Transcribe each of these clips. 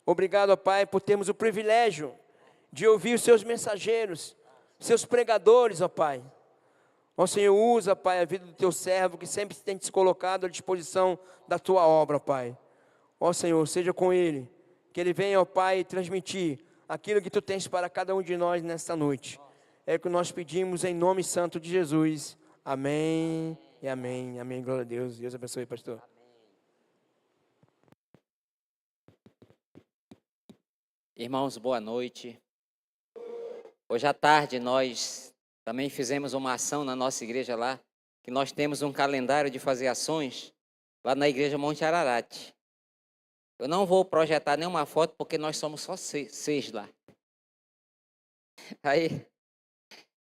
Obrigado, ó Pai, por termos o privilégio de ouvir os seus mensageiros, seus pregadores, ó Pai. Ó Senhor, usa, Pai, a vida do teu servo, que sempre tem se colocado à disposição da tua obra, Pai. Ó Senhor, seja com ele, que ele venha, ó Pai, transmitir aquilo que tu tens para cada um de nós nesta noite. É o que nós pedimos em nome santo de Jesus. Amém e amém. Amém. Glória a Deus. Deus abençoe, pastor. Irmãos, boa noite. Hoje à tarde nós também fizemos uma ação na nossa igreja lá, que nós temos um calendário de fazer ações lá na igreja Monte Ararat. Eu não vou projetar nenhuma foto porque nós somos só seis lá.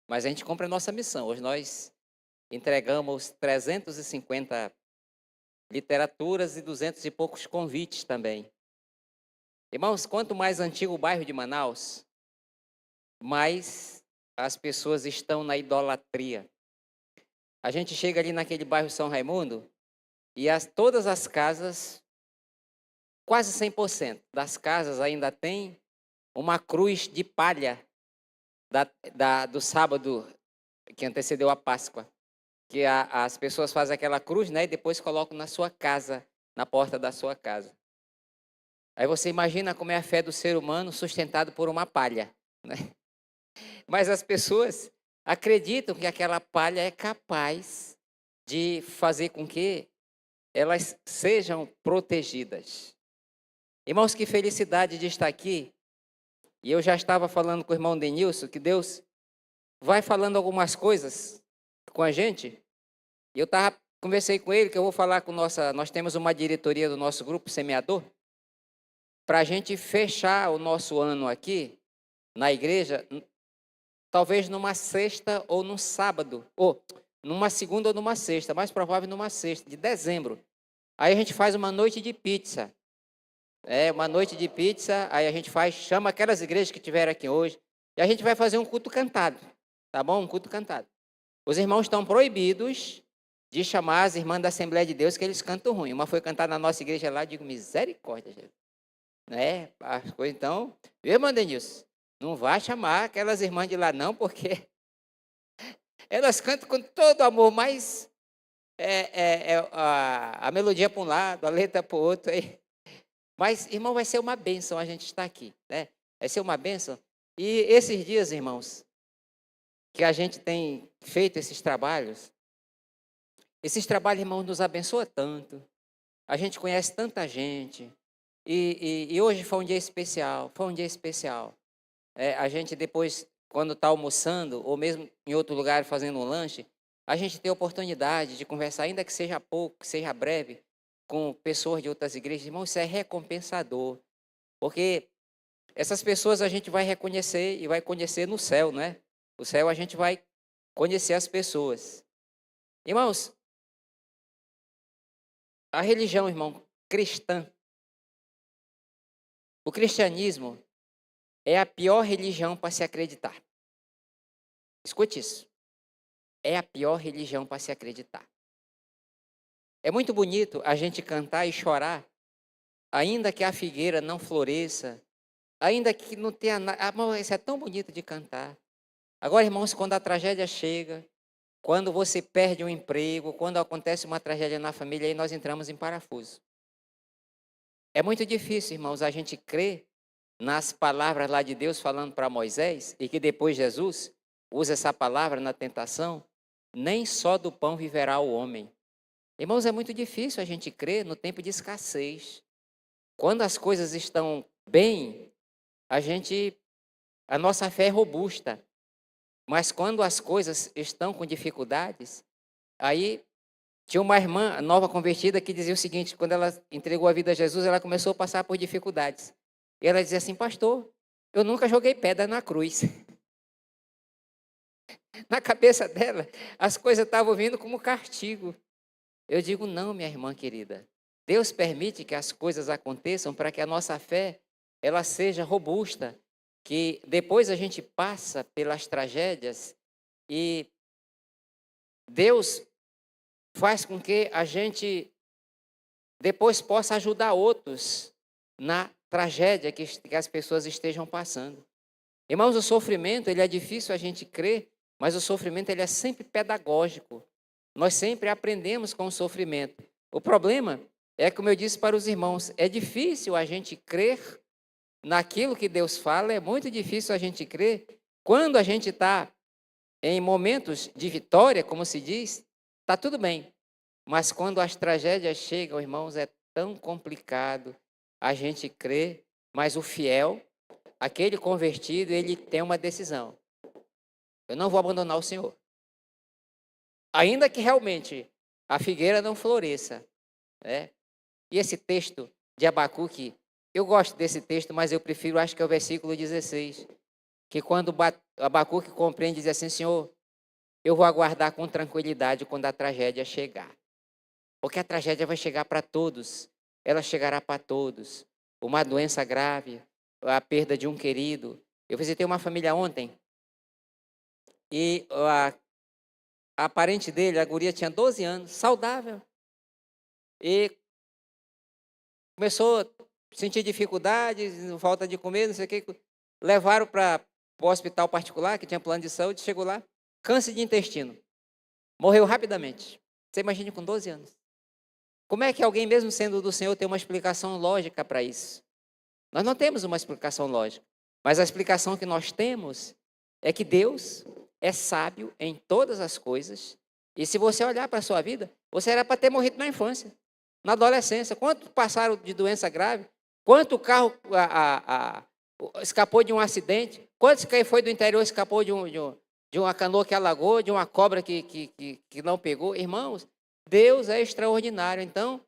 Mas a gente cumpre a nossa missão. Hoje nós entregamos 350 literaturas e 200 e poucos convites também. Irmãos, quanto mais antigo o bairro de Manaus, mais as pessoas estão na idolatria. A gente chega ali naquele bairro São Raimundo e todas as casas, quase 100% das casas ainda tem uma cruz de palha do sábado que antecedeu a Páscoa. Que as pessoas fazem aquela cruz, né, e depois colocam na sua casa, na porta da sua casa. Aí você imagina como é a fé do ser humano sustentado por uma palha, né? Mas as pessoas acreditam que aquela palha é capaz de fazer com que elas sejam protegidas. Irmãos, que felicidade de estar aqui. E eu já estava falando com o irmão Denilson que Deus vai falando algumas coisas com a gente. E eu conversei com ele que eu vou falar com nós temos uma diretoria do nosso grupo Semeador, para a gente fechar o nosso ano aqui na igreja, talvez numa sexta ou num sábado, ou numa segunda ou numa sexta, mais provável numa sexta, de dezembro. Aí a gente faz uma noite de pizza. Uma noite de pizza, aí a gente chama aquelas igrejas que tiveram aqui hoje, e a gente vai fazer um culto cantado, tá bom? Um culto cantado. Os irmãos estão proibidos de chamar as irmãs da Assembleia de Deus, que eles cantam ruim. Uma foi cantar na nossa igreja lá, eu digo, misericórdia, Jesus. As coisas, então, irmã Denilson, não vai chamar aquelas irmãs de lá não, porque elas cantam com todo amor, mas a melodia para um lado, a letra para o outro. Aí. Mas, irmão, vai ser uma bênção a gente estar aqui, né? Vai ser uma bênção. E esses dias, irmãos, que a gente tem feito esses trabalhos, irmãos, nos abençoa tanto. A gente conhece tanta gente. E hoje foi um dia especial, a gente depois, quando está almoçando, ou mesmo em outro lugar fazendo um lanche, a gente tem a oportunidade de conversar, ainda que seja pouco, que seja breve, com pessoas de outras igrejas. Irmão, isso é recompensador, porque essas pessoas a gente vai reconhecer e vai conhecer no céu, né? No céu a gente vai conhecer as pessoas. Irmãos, a religião, irmão, cristã, o cristianismo é a pior religião para se acreditar. Escute isso. É a pior religião para se acreditar. É muito bonito a gente cantar e chorar, ainda que a figueira não floresça, ainda que não tenha nada. Isso é tão bonito de cantar. Agora, irmãos, quando a tragédia chega, quando você perde um emprego, quando acontece uma tragédia na família, aí nós entramos em parafuso. É muito difícil, irmãos, a gente crer nas palavras lá de Deus falando para Moisés, e que depois Jesus usa essa palavra na tentação, nem só do pão viverá o homem. Irmãos, é muito difícil a gente crer no tempo de escassez. Quando as coisas estão bem, a nossa fé é robusta. Mas quando as coisas estão com dificuldades, aí tinha uma irmã nova convertida que dizia o seguinte, quando ela entregou a vida a Jesus, ela começou a passar por dificuldades. E ela dizia assim, pastor, eu nunca joguei pedra na cruz. Na cabeça dela, as coisas estavam vindo como castigo. Eu digo, não, minha irmã querida. Deus permite que as coisas aconteçam para que a nossa fé ela seja robusta. Que depois a gente passa pelas tragédias e Deus faz com que a gente depois possa ajudar outros na tragédia que as pessoas estejam passando. Irmãos, o sofrimento, ele é difícil a gente crer, mas o sofrimento, ele é sempre pedagógico. Nós sempre aprendemos com o sofrimento. O problema é, como eu disse para os irmãos, é difícil a gente crer naquilo que Deus fala, é muito difícil a gente crer quando a gente está em momentos de vitória, como se diz, está tudo bem. Mas quando as tragédias chegam, irmãos, é tão complicado a gente crer, mas o fiel, aquele convertido, ele tem uma decisão. Eu não vou abandonar o Senhor. Ainda que realmente a figueira não floresça, né? E esse texto de Abacuque, eu gosto desse texto, mas eu prefiro, acho que é o versículo 16, que quando Abacuque compreende, diz assim: Senhor, eu vou aguardar com tranquilidade quando a tragédia chegar. Porque a tragédia vai chegar para todos, ela chegará para todos. Uma doença grave, a perda de um querido. Eu visitei uma família ontem e a parente dele, a guria tinha 12 anos, saudável. E começou a sentir dificuldades, falta de comer, não sei o que. Levaram para o hospital particular, que tinha plano de saúde, chegou lá, câncer de intestino. Morreu rapidamente. Você imagine com 12 anos. Como é que alguém, mesmo sendo do Senhor, tem uma explicação lógica para isso? Nós não temos uma explicação lógica. Mas a explicação que nós temos é que Deus é sábio em todas as coisas. E se você olhar para a sua vida, você era para ter morrido na infância, na adolescência. Quantos passaram de doença grave? Quanto carro escapou de um acidente? Quantos que foi do interior escapou de uma canoa que alagou, de uma cobra que não pegou? Irmãos, Deus é extraordinário. Então,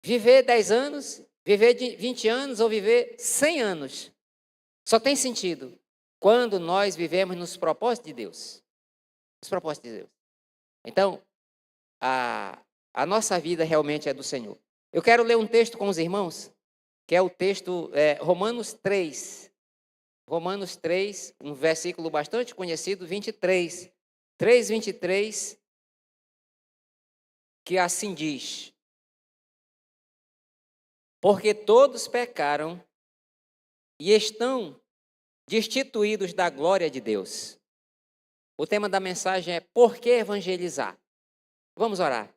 viver 10 anos, viver 20 anos ou viver 100 anos, só tem sentido quando nós vivemos nos propósitos de Deus. Nos propósitos de Deus. Então, a nossa vida realmente é do Senhor. Eu quero ler um texto com os irmãos, que é o texto Romanos 3. Romanos 3, um versículo bastante conhecido, 23. 3, 23, que assim diz: porque todos pecaram e estão destituídos da glória de Deus. O tema da mensagem é: por que evangelizar? Vamos orar.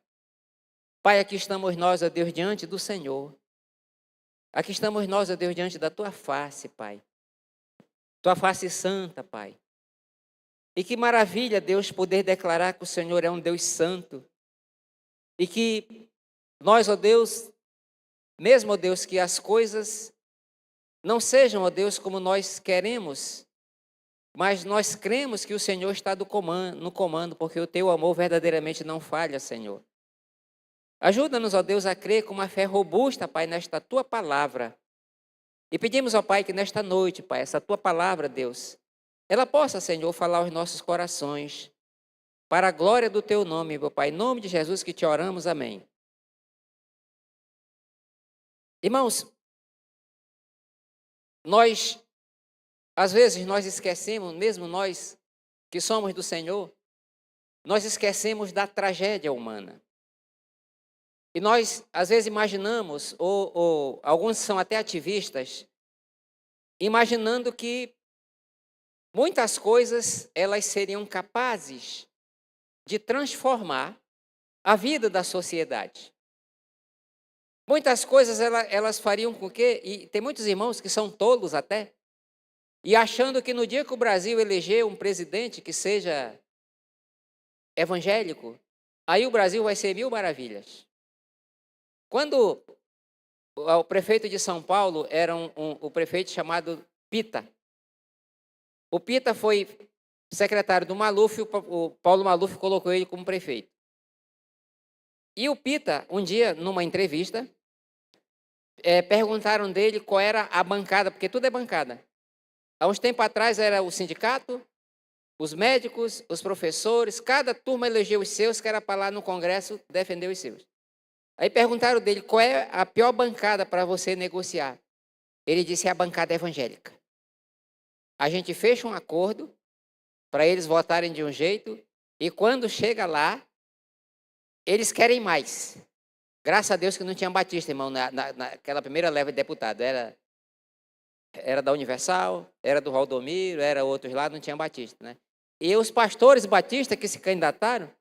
Pai, aqui estamos nós, ó Deus, diante do Senhor. Aqui estamos nós, ó Deus, diante da Tua face, Pai. Tua face santa, Pai. E que maravilha, Deus, poder declarar que o Senhor é um Deus santo. E que nós, ó Deus, mesmo, ó Deus, que as coisas não sejam, ó Deus, como nós queremos, mas nós cremos que o Senhor está no comando, porque o Teu amor verdadeiramente não falha, Senhor. Ajuda-nos, ó Deus, a crer com uma fé robusta, Pai, nesta Tua palavra. E pedimos, ó Pai, que nesta noite, Pai, essa Tua palavra, Deus, ela possa, Senhor, falar aos nossos corações, para a glória do Teu nome, meu Pai. Em nome de Jesus que te oramos, amém. Irmãos, às vezes nós esquecemos, mesmo nós que somos do Senhor, nós esquecemos da tragédia humana. E nós, às vezes, imaginamos, ou alguns são até ativistas, imaginando que muitas coisas elas seriam capazes de transformar a vida da sociedade. Muitas coisas elas fariam com que, e tem muitos irmãos que são tolos até, e achando que no dia que o Brasil eleger um presidente que seja evangélico, aí o Brasil vai ser mil maravilhas. Quando o prefeito de São Paulo era o prefeito chamado Pita, o Pita foi secretário do Maluf, o Paulo Maluf colocou ele como prefeito. E o Pita, um dia, numa entrevista, perguntaram dele qual era a bancada, porque tudo é bancada. Há uns tempos atrás era o sindicato, os médicos, os professores, cada turma elegeu os seus, que era para lá no Congresso defender os seus. Aí perguntaram dele qual é a pior bancada para você negociar. Ele disse: é a bancada evangélica. A gente fecha um acordo para eles votarem de um jeito e quando chega lá, eles querem mais. Graças a Deus que não tinha batista, irmão, naquela primeira leva de deputado. Era da Universal, era do Valdomiro, era outros lá, não tinha batista, né? E os pastores batistas que se candidataram,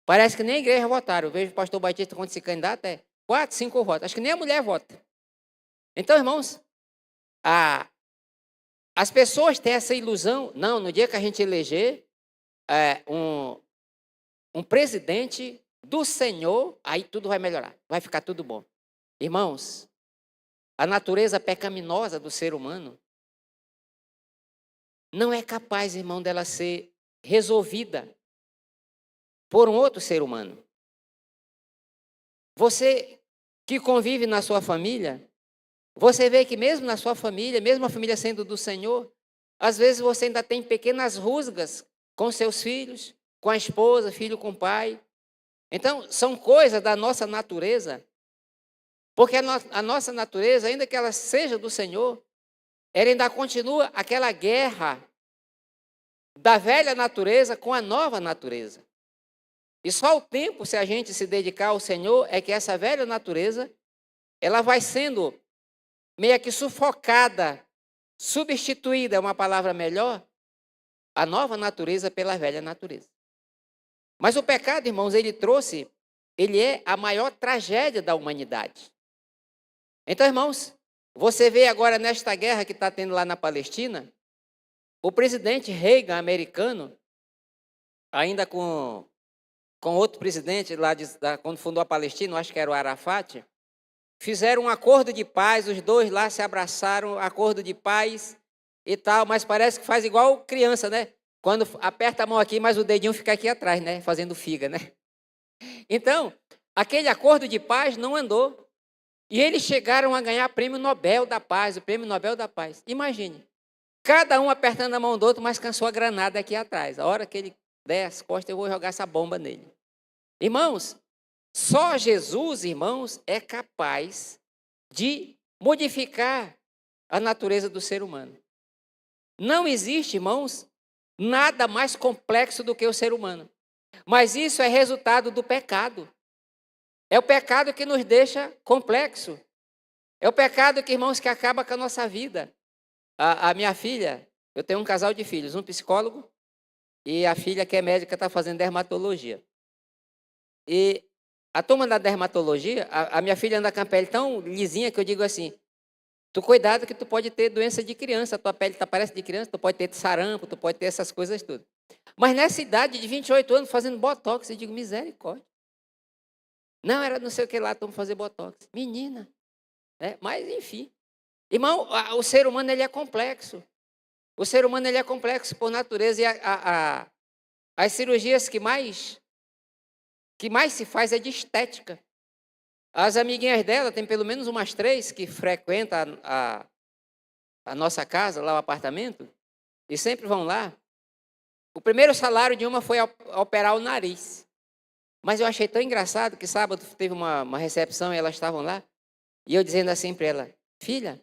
parece que nem a igreja votaram. Eu vejo o pastor batista quando se candidata, 4, 5 votos. Acho que nem a mulher vota. Então, irmãos, as pessoas têm essa ilusão. Não, no dia que a gente eleger um presidente do Senhor, aí tudo vai melhorar, vai ficar tudo bom. Irmãos, a natureza pecaminosa do ser humano não é capaz, irmão, dela ser resolvida por um outro ser humano. Você que convive na sua família, você vê que mesmo na sua família, mesmo a família sendo do Senhor, às vezes você ainda tem pequenas rusgas com seus filhos, com a esposa, filho com o pai. Então, são coisas da nossa natureza, porque a nossa natureza, ainda que ela seja do Senhor, ela ainda continua aquela guerra da velha natureza com a nova natureza. E só o tempo, se a gente se dedicar ao Senhor, é que essa velha natureza, ela vai sendo meio que sufocada, substituída, é uma palavra melhor, a nova natureza pela velha natureza. Mas o pecado, irmãos, ele é a maior tragédia da humanidade. Então, irmãos, você vê agora nesta guerra que está tendo lá na Palestina, o presidente Reagan, americano, ainda com outro presidente lá quando fundou a Palestina, acho que era o Arafat, fizeram um acordo de paz, os dois lá se abraçaram, acordo de paz e tal, mas parece que faz igual criança, né? Quando aperta a mão aqui, mas o dedinho fica aqui atrás, né? Fazendo figa, né? Então, aquele acordo de paz não andou. E eles chegaram a ganhar o Prêmio Nobel da Paz, o Prêmio Nobel da Paz. Imagine, cada um apertando a mão do outro, mas cansou a granada aqui atrás. A hora que ele der as costas, eu vou jogar essa bomba nele. Irmãos, só Jesus, irmãos, é capaz de modificar a natureza do ser humano. Não existe, irmãos, nada mais complexo do que o ser humano. Mas isso é resultado do pecado. É o pecado que nos deixa complexo. É o pecado que, irmãos, que acaba com a nossa vida. A minha filha, eu tenho um casal de filhos, um psicólogo e a filha que é médica está fazendo dermatologia. E a turma da dermatologia, a minha filha anda com a pele tão lisinha que eu digo assim, tu cuidado que tu pode ter doença de criança, tua pele parece de criança, tu pode ter sarampo, tu pode ter essas coisas tudo. Mas nessa idade de 28 anos fazendo botox, eu digo, misericórdia. Não, era não sei o que lá, estamos fazendo botox. Menina, mas enfim. Irmão, o ser humano ele é complexo. O ser humano ele é complexo por natureza e as cirurgias que mais se faz é de estética. As amiguinhas dela, tem pelo menos umas 3 que frequentam a nossa casa, lá o apartamento, e sempre vão lá. O primeiro salário de uma foi operar o nariz. Mas eu achei tão engraçado que sábado teve uma recepção e elas estavam lá, e eu dizendo assim para ela, filha,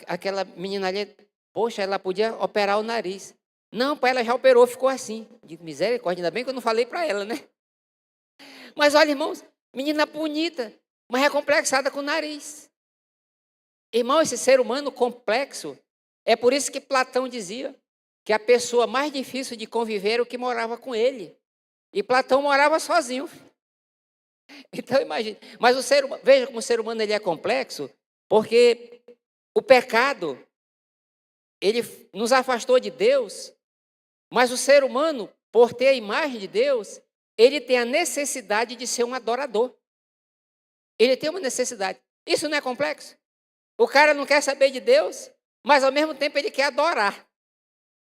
aquela menina ali, poxa, ela podia operar o nariz. Não, pai, ela já operou, ficou assim. Eu digo, misericórdia, ainda bem que eu não falei para ela, né? Mas olha, irmãos, menina bonita, mas é complexada com o nariz. Irmão, esse ser humano complexo, é por isso que Platão dizia que a pessoa mais difícil de conviver era o que morava com ele. E Platão morava sozinho. Então, imagine. Mas veja como o ser humano ele é complexo, porque o pecado, ele nos afastou de Deus, mas o ser humano, por ter a imagem de Deus, ele tem a necessidade de ser um adorador. Ele tem uma necessidade. Isso não é complexo? O cara não quer saber de Deus, mas ao mesmo tempo ele quer adorar.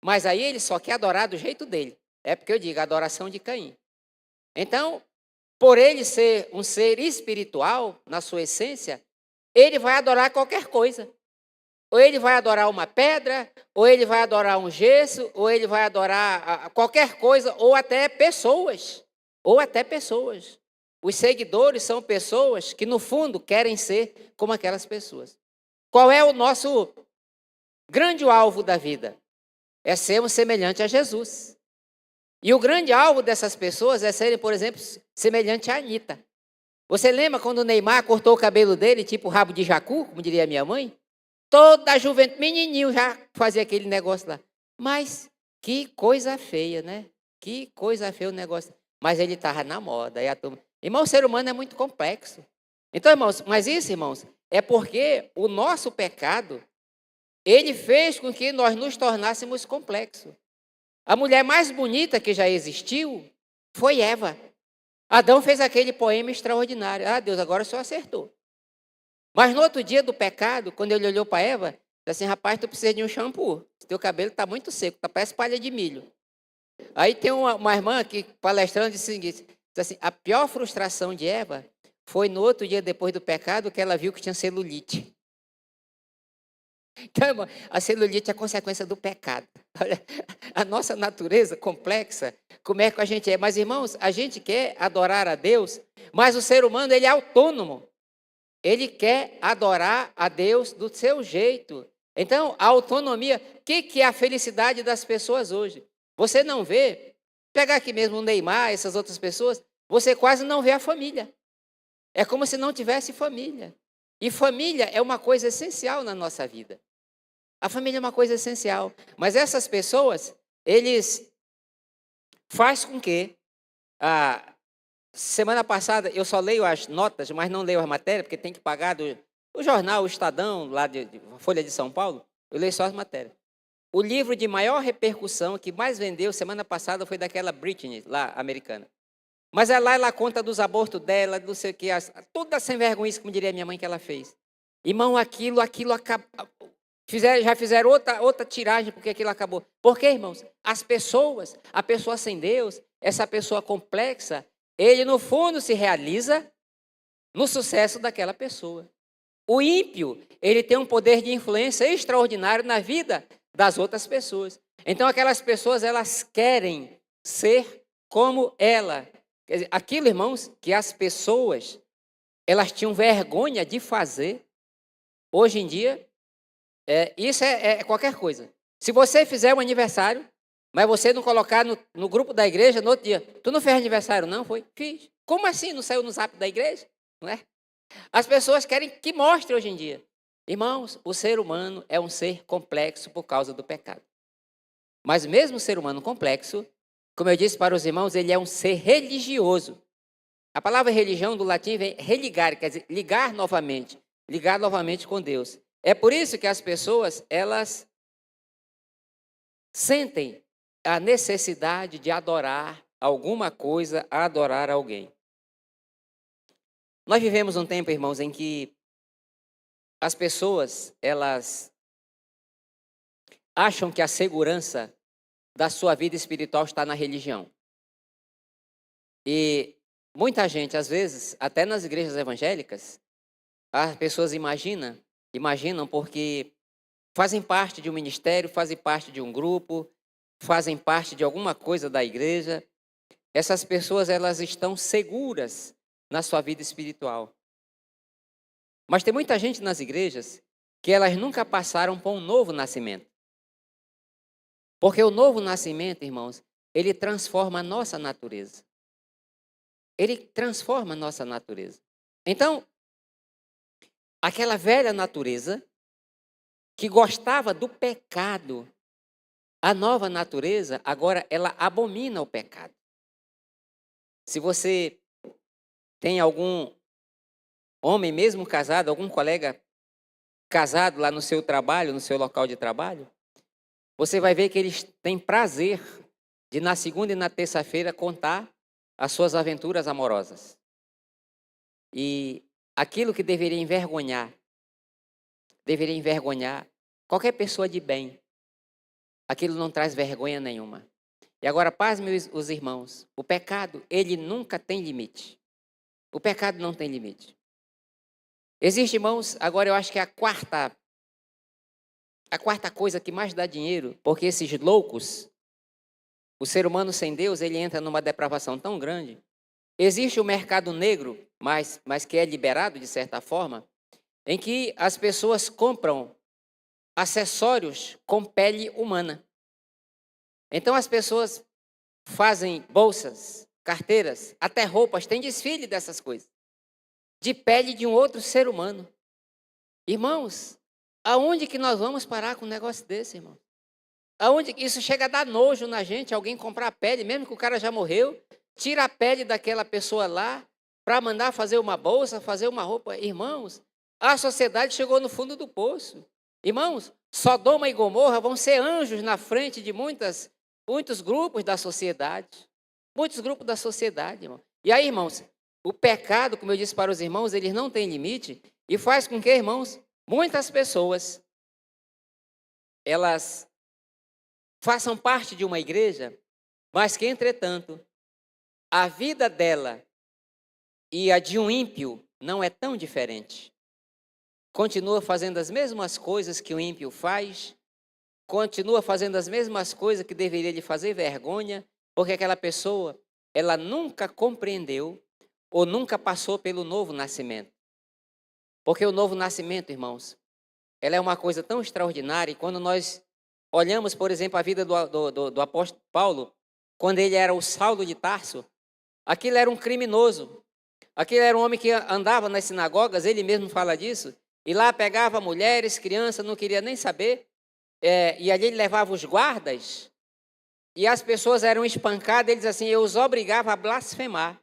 Mas aí ele só quer adorar do jeito dele. É porque eu digo, a adoração de Caim. Então, por ele ser um ser espiritual, na sua essência, ele vai adorar qualquer coisa. Ou ele vai adorar uma pedra, ou ele vai adorar um gesso, ou ele vai adorar qualquer coisa, ou até pessoas. Os seguidores são pessoas que, no fundo, querem ser como aquelas pessoas. Qual é o nosso grande alvo da vida? É sermos semelhantes a Jesus. E o grande alvo dessas pessoas é serem, por exemplo, semelhante a Anitta. Você lembra quando o Neymar cortou o cabelo dele, tipo rabo de jacu, como diria a minha mãe? Toda a juventude, menininho já fazia aquele negócio lá. Mas que coisa feia, né? Que coisa feia o negócio. Mas ele estava na moda. Aí a turma... Irmão, o ser humano é muito complexo. Então, irmãos, mas isso, irmãos, é porque o nosso pecado, ele fez com que nós nos tornássemos complexos. A mulher mais bonita que já existiu foi Eva. Adão fez aquele poema extraordinário. Ah, Deus, agora o senhor acertou. Mas no outro dia do pecado, quando ele olhou para Eva, disse assim, rapaz, tu precisa de um shampoo. Teu cabelo está muito seco, tá parece palha de milho. Aí tem uma irmã que, palestrando, disse assim, a pior frustração de Eva foi no outro dia depois do pecado que ela viu que tinha celulite. Então, irmão, a celulite é a consequência do pecado. Olha, a nossa natureza complexa, como é que a gente é. Mas, irmãos, a gente quer adorar a Deus, mas o ser humano, ele é autônomo. Ele quer adorar a Deus do seu jeito. Então, a autonomia, o que é a felicidade das pessoas hoje? Você não vê, pegar aqui mesmo o Neymar, essas outras pessoas, você quase não vê a família. É como se não tivesse família. E família é uma coisa essencial na nossa vida. A família é uma coisa essencial. Mas essas pessoas, eles fazem com que... semana passada, eu só leio as notas, mas não leio as matérias, porque tem que pagar o jornal, o Estadão, lá de Folha de São Paulo, eu leio só as matérias. O livro de maior repercussão, que mais vendeu semana passada, foi daquela Britney, lá, americana. Mas ela conta dos abortos dela, não sei o que, toda sem vergonha, como diria minha mãe que ela fez. Irmão, aquilo acabou. Já fizeram outra tiragem, porque aquilo acabou. Por quê, irmãos? A pessoa sem Deus, essa pessoa complexa, ele no fundo se realiza no sucesso daquela pessoa. O ímpio, ele tem um poder de influência extraordinário na vida das outras pessoas. Então aquelas pessoas, elas querem ser como ela. Quer dizer, aquilo, irmãos, que as pessoas, elas tinham vergonha de fazer, hoje em dia, isso é qualquer coisa. Se você fizer um aniversário, mas você não colocar no grupo da igreja no outro dia, tu não fez aniversário não, foi? Fiz. Como assim? Não saiu no zap da igreja? Não é? As pessoas querem que mostre hoje em dia. Irmãos, o ser humano é um ser complexo por causa do pecado. Mas mesmo o ser humano complexo, como eu disse para os irmãos, ele é um ser religioso. A palavra religião do latim vem religar, quer dizer, ligar novamente com Deus. É por isso que as pessoas, elas sentem a necessidade de adorar alguma coisa, adorar alguém. Nós vivemos um tempo, irmãos, em que as pessoas, elas acham que a segurança da sua vida espiritual está na religião. E muita gente, às vezes, até nas igrejas evangélicas, as pessoas imaginam porque fazem parte de um ministério, fazem parte de um grupo, fazem parte de alguma coisa da igreja. Essas pessoas, elas estão seguras na sua vida espiritual. Mas tem muita gente nas igrejas que elas nunca passaram por um novo nascimento. Porque o novo nascimento, irmãos, ele transforma a nossa natureza. Ele transforma a nossa natureza. Então, aquela velha natureza que gostava do pecado, a nova natureza, agora ela abomina o pecado. Se você tem algum homem mesmo casado, algum colega casado lá no seu trabalho, no seu local de trabalho, você vai ver que eles têm prazer de na segunda e na terça-feira contar as suas aventuras amorosas. E aquilo que deveria envergonhar qualquer pessoa de bem, aquilo não traz vergonha nenhuma. E agora, pasmem os irmãos, o pecado, ele nunca tem limite. O pecado não tem limite. Existe, irmãos, agora eu acho que é a quarta coisa que mais dá dinheiro, porque esses loucos, o ser humano sem Deus, ele entra numa depravação tão grande. Existe o mercado negro, mas que é liberado de certa forma, em que as pessoas compram acessórios com pele humana. Então as pessoas fazem bolsas, carteiras, até roupas, tem desfile dessas coisas. de pele de um outro ser humano. Irmãos, aonde que nós vamos parar com um negócio desse, irmão? Aonde que isso chega a dar nojo na gente, alguém comprar a pele, mesmo que o cara já morreu, tira a pele daquela pessoa lá para mandar fazer uma bolsa, fazer uma roupa. Irmãos, a sociedade chegou no fundo do poço. Irmãos, Sodoma e Gomorra vão ser anjos na frente de muitos grupos da sociedade. Muitos grupos da sociedade, irmão. E aí, irmãos, o pecado, como eu disse para os irmãos, eles não têm limite e faz com que, irmãos, muitas pessoas, elas façam parte de uma igreja, mas que, entretanto, a vida dela e a de um ímpio não é tão diferente. Continua fazendo as mesmas coisas que o ímpio faz, continua fazendo as mesmas coisas que deveria lhe fazer vergonha, porque aquela pessoa, ela nunca compreendeu ou nunca passou pelo novo nascimento. Porque o novo nascimento, irmãos, ela é uma coisa tão extraordinária, e quando nós olhamos, por exemplo, a vida do apóstolo Paulo, quando ele era o Saulo de Tarso, aquilo era um criminoso, aquilo era um homem que andava nas sinagogas, ele mesmo fala disso, e lá pegava mulheres, crianças, não queria nem saber, e ali ele levava os guardas, e as pessoas eram espancadas, eles assim, eu os obrigava a blasfemar.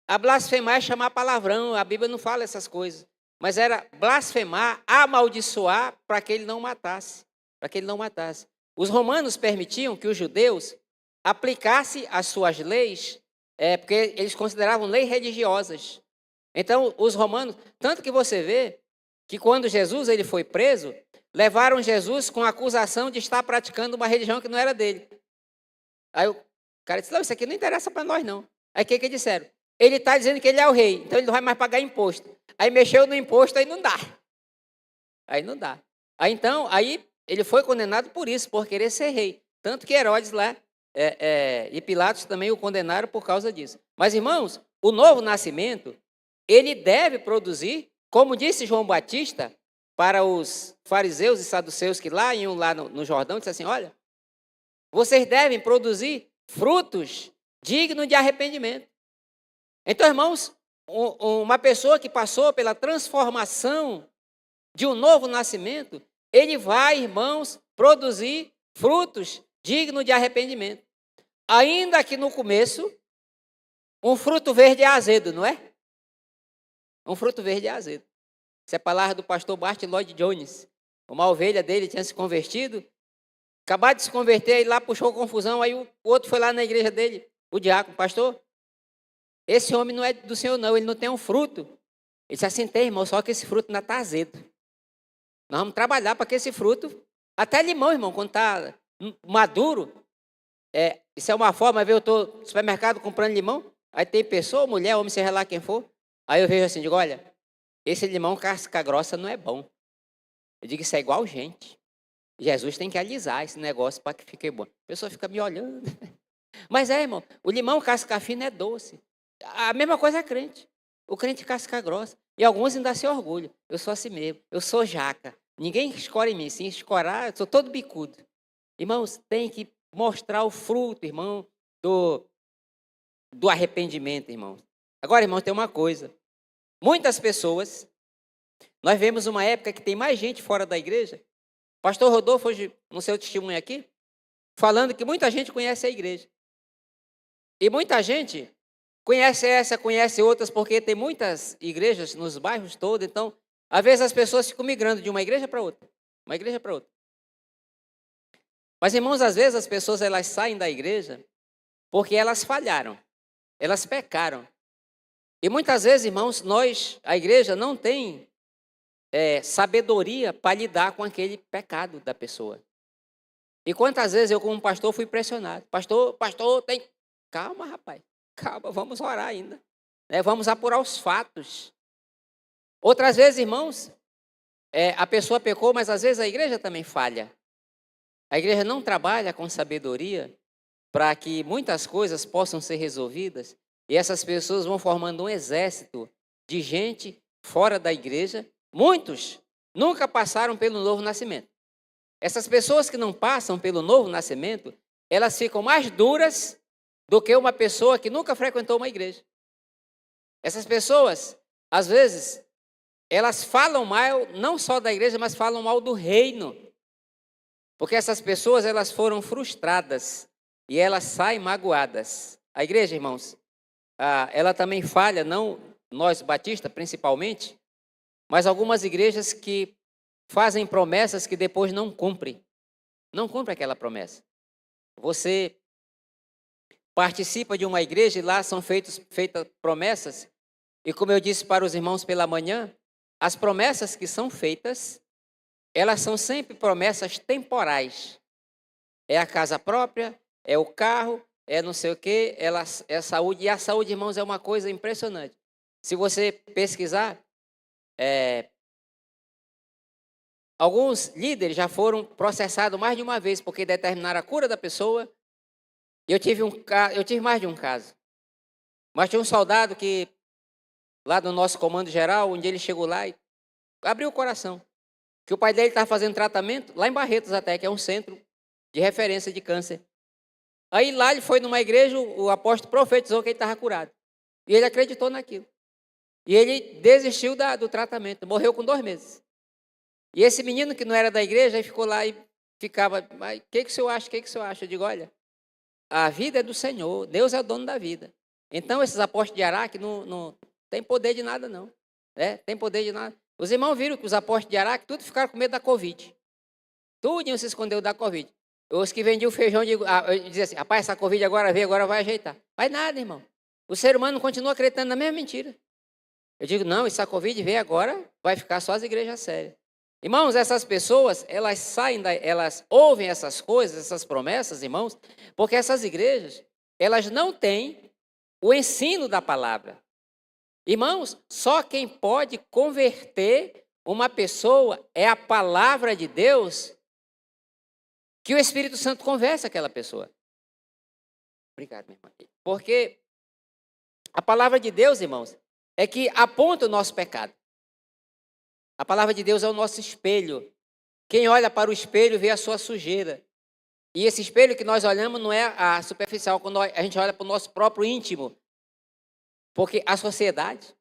A blasfemar é chamar palavrão, a Bíblia não fala essas coisas, mas era blasfemar, amaldiçoar para que ele não matasse, Os romanos permitiam que os judeus aplicassem as suas leis, porque eles consideravam leis religiosas. Então, os romanos, tanto que você vê que quando Jesus ele foi preso, levaram Jesus com a acusação de estar praticando uma religião que não era dele. Aí o cara disse, não, isso aqui não interessa para nós não. Aí o que disseram? Ele está dizendo que ele é o rei, então ele não vai mais pagar imposto. Aí mexeu no imposto, aí não dá. Aí ele foi condenado por isso, por querer ser rei. Tanto que Herodes lá e Pilatos também o condenaram por causa disso. Mas, irmãos, o novo nascimento, ele deve produzir, como disse João Batista, para os fariseus e saduceus que iam lá no Jordão, disse assim, olha, vocês devem produzir frutos dignos de arrependimento. Então, irmãos, uma pessoa que passou pela transformação de um novo nascimento, ele vai, irmãos, produzir frutos dignos de arrependimento. Ainda que no começo, um fruto verde é azedo, não é? Um fruto verde é azedo. Essa é a palavra do pastor Bart Lloyd Jones. Uma ovelha dele tinha se convertido, acabado de se converter, aí lá puxou confusão, aí o outro foi lá na igreja dele, o diácono, pastor, esse homem não é do Senhor não, ele não tem um fruto. Ele disse assim, tem, irmão, só que esse fruto ainda está azedo. Nós vamos trabalhar para que esse fruto, até limão, irmão, quando está maduro, isso é uma forma, eu estou no supermercado comprando limão, aí tem pessoa, mulher, homem, seja lá quem for, aí eu vejo assim, digo, olha, esse limão casca grossa não é bom. Eu digo, isso é igual gente. Jesus tem que alisar esse negócio para que fique bom. A pessoa fica me olhando. Mas irmão, o limão casca fina é doce. A mesma coisa é crente. O crente casca grossa. E alguns ainda se orgulham. Eu sou assim mesmo. Eu sou jaca. Ninguém escora em mim. Se escorar, eu sou todo bicudo. Irmãos, tem que mostrar o fruto, irmão, do arrependimento, irmão. Agora, irmão, tem uma coisa. Muitas pessoas, nós vemos uma época que tem mais gente fora da igreja. Pastor Rodolfo, hoje, no seu testemunho aqui, falando que muita gente conhece a igreja. E muita gente conhece essa, conhece outras, porque tem muitas igrejas nos bairros todos. Então, às vezes as pessoas ficam migrando de uma igreja para outra. Uma igreja para outra. Mas, irmãos, às vezes as pessoas elas saem da igreja porque elas falharam. Elas pecaram. E muitas vezes, irmãos, a igreja não tem sabedoria para lidar com aquele pecado da pessoa. E quantas vezes eu, como pastor, fui pressionado. Pastor, tem... Calma, rapaz. Calma, vamos orar ainda. Vamos apurar os fatos. Outras vezes, irmãos, a pessoa pecou, mas às vezes a igreja também falha. A igreja não trabalha com sabedoria para que muitas coisas possam ser resolvidas. E essas pessoas vão formando um exército de gente fora da igreja. Muitos nunca passaram pelo novo nascimento. Essas pessoas que não passam pelo novo nascimento, elas ficam mais duras do que uma pessoa que nunca frequentou uma igreja. Essas pessoas, às vezes, elas falam mal não só da igreja, mas falam mal do reino. Porque essas pessoas, elas foram frustradas e elas saem magoadas. A igreja, irmãos, ela também falha, não nós batistas principalmente, mas algumas igrejas que fazem promessas que depois não cumprem. Não cumpre aquela promessa. Você participa de uma igreja e lá são feitas promessas. E como eu disse para os irmãos pela manhã, as promessas que são feitas, elas são sempre promessas temporais. É a casa própria, é o carro, é não sei o quê, é a saúde. E a saúde, irmãos, é uma coisa impressionante. Se você pesquisar, alguns líderes já foram processados mais de uma vez porque determinaram a cura da pessoa. Eu tive mais de um caso. Mas tinha um soldado que, lá do nosso comando geral, um dia ele chegou lá e abriu o coração. Que o pai dele estava fazendo tratamento, lá em Barretos até, que é um centro de referência de câncer. Aí lá ele foi numa igreja, o apóstolo profetizou que ele estava curado. E ele acreditou naquilo. E ele desistiu do tratamento, morreu com 2 meses. E esse menino que não era da igreja, aí ficou lá e ficava, mas o que o senhor acha, o que o senhor acha? Eu digo, olha, a vida é do Senhor, Deus é o dono da vida. Então esses apóstolos de Araque não tem poder de nada não. Tem poder de nada. Os irmãos viram que os apóstolos de Araque, tudo ficaram com medo da Covid. Tudinho se escondeu da Covid. Os que vendiam feijão, diziam assim, rapaz, essa Covid agora veio, agora vai ajeitar. Mas nada, irmão. O ser humano continua acreditando na mesma mentira. Eu digo, não, essa Covid veio agora, vai ficar só as igrejas sérias. Irmãos, essas pessoas, elas ouvem essas coisas, essas promessas, irmãos, porque essas igrejas, elas não têm o ensino da palavra. Irmãos, só quem pode converter uma pessoa é a palavra de Deus, que o Espírito Santo conversa aquela pessoa. Obrigado, minha irmã. Porque a palavra de Deus, irmãos, é que aponta o nosso pecado. A palavra de Deus é o nosso espelho. Quem olha para o espelho vê a sua sujeira. E esse espelho que nós olhamos não é a superficial, quando a gente olha para o nosso próprio íntimo. Porque a sociedade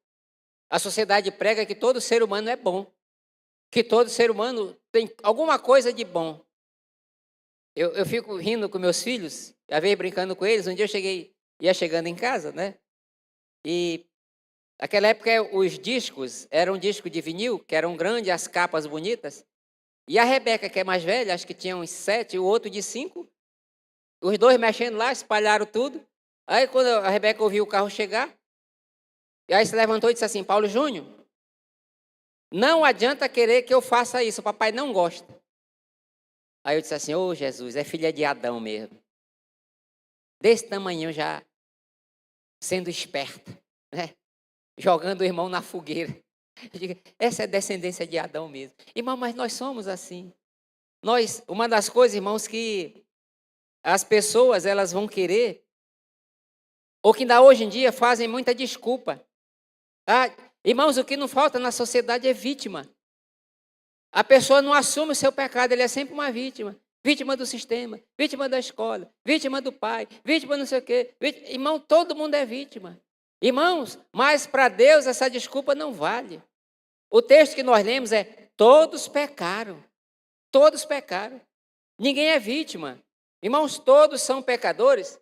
prega que todo ser humano é bom. Que todo ser humano tem alguma coisa de bom. Eu fico rindo com meus filhos, às vezes brincando com eles. Um dia eu ia chegando em casa, né? E naquela época os discos eram um disco de vinil, que eram grandes, as capas bonitas. E a Rebeca, que é mais velha, acho que tinha uns 7, o outro de 5. Os dois mexendo lá, espalharam tudo. Aí quando a Rebeca ouviu o carro chegar, e aí se levantou e disse assim, Paulo Júnior, não adianta querer que eu faça isso, o papai não gosta. Aí eu disse assim, ô Jesus, é filha de Adão mesmo. Desse tamanho já, sendo esperta, né? Jogando o irmão na fogueira. Eu digo, essa é descendência de Adão mesmo. Irmão, mas nós somos assim. Uma das coisas, irmãos, que as pessoas elas vão querer, ou que ainda hoje em dia fazem muita desculpa. Irmãos, o que não falta na sociedade é vítima. A pessoa não assume o seu pecado, ele é sempre uma vítima. Vítima do sistema, vítima da escola, vítima do pai, vítima não sei o quê. Irmão, todo mundo é vítima. Irmãos, mas para Deus essa desculpa não vale. O texto que nós lemos é, todos pecaram. Todos pecaram. Ninguém é vítima. Irmãos, todos são pecadores.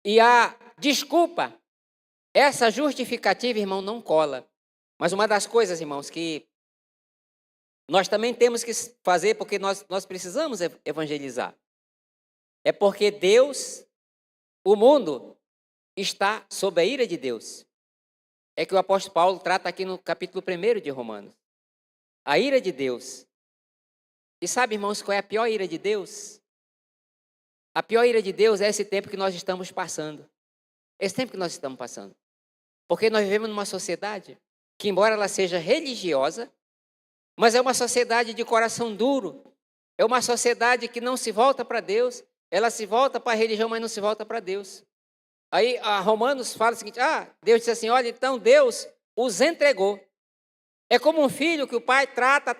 E a desculpa, essa justificativa, irmão, não cola. Mas uma das coisas, irmãos, que nós também temos que fazer, porque nós precisamos evangelizar, é porque Deus, o mundo, está sob a ira de Deus. É que o apóstolo Paulo trata aqui no capítulo 1 de Romanos. A ira de Deus. E sabe, irmãos, qual é a pior ira de Deus? A pior ira de Deus é esse tempo que nós estamos passando. Esse tempo que nós estamos passando. Porque nós vivemos numa sociedade que, embora ela seja religiosa, mas é uma sociedade de coração duro. É uma sociedade que não se volta para Deus. Ela se volta para a religião, mas não se volta para Deus. Aí a Romanos fala o seguinte, Deus disse assim, olha, então Deus os entregou. É como um filho que o pai trata,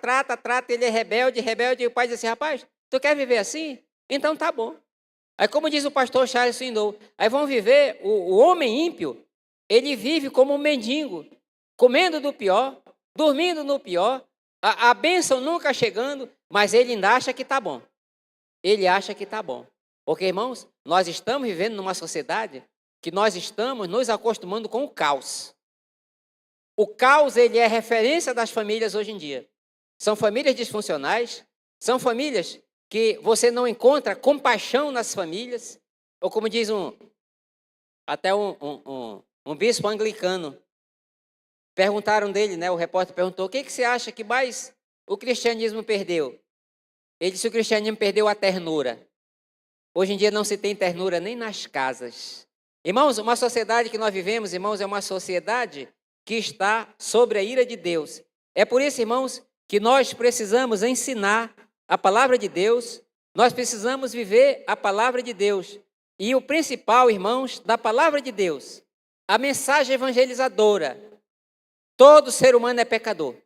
ele é rebelde, e o pai diz assim, rapaz, tu quer viver assim? Então tá bom. Aí como diz o pastor Charles Swindoll, aí vão viver, o homem ímpio, ele vive como um mendigo, comendo do pior, dormindo no pior, a bênção nunca chegando, mas ele ainda acha que está bom. Ele acha que está bom. Porque, irmãos, nós estamos vivendo numa sociedade que nós estamos nos acostumando com o caos. O caos, ele é referência das famílias hoje em dia. São famílias disfuncionais, são famílias que você não encontra compaixão nas famílias, ou como diz até um bispo anglicano, perguntaram dele, né? O repórter perguntou, o que você acha que mais o cristianismo perdeu? Ele disse, o cristianismo perdeu a ternura. Hoje em dia não se tem ternura nem nas casas. Irmãos, uma sociedade que nós vivemos, irmãos, é uma sociedade que está sobre a ira de Deus. É por isso, irmãos, que nós precisamos ensinar a palavra de Deus, nós precisamos viver a palavra de Deus. E o principal, irmãos, da palavra de Deus, a mensagem evangelizadora, todo ser humano é pecador.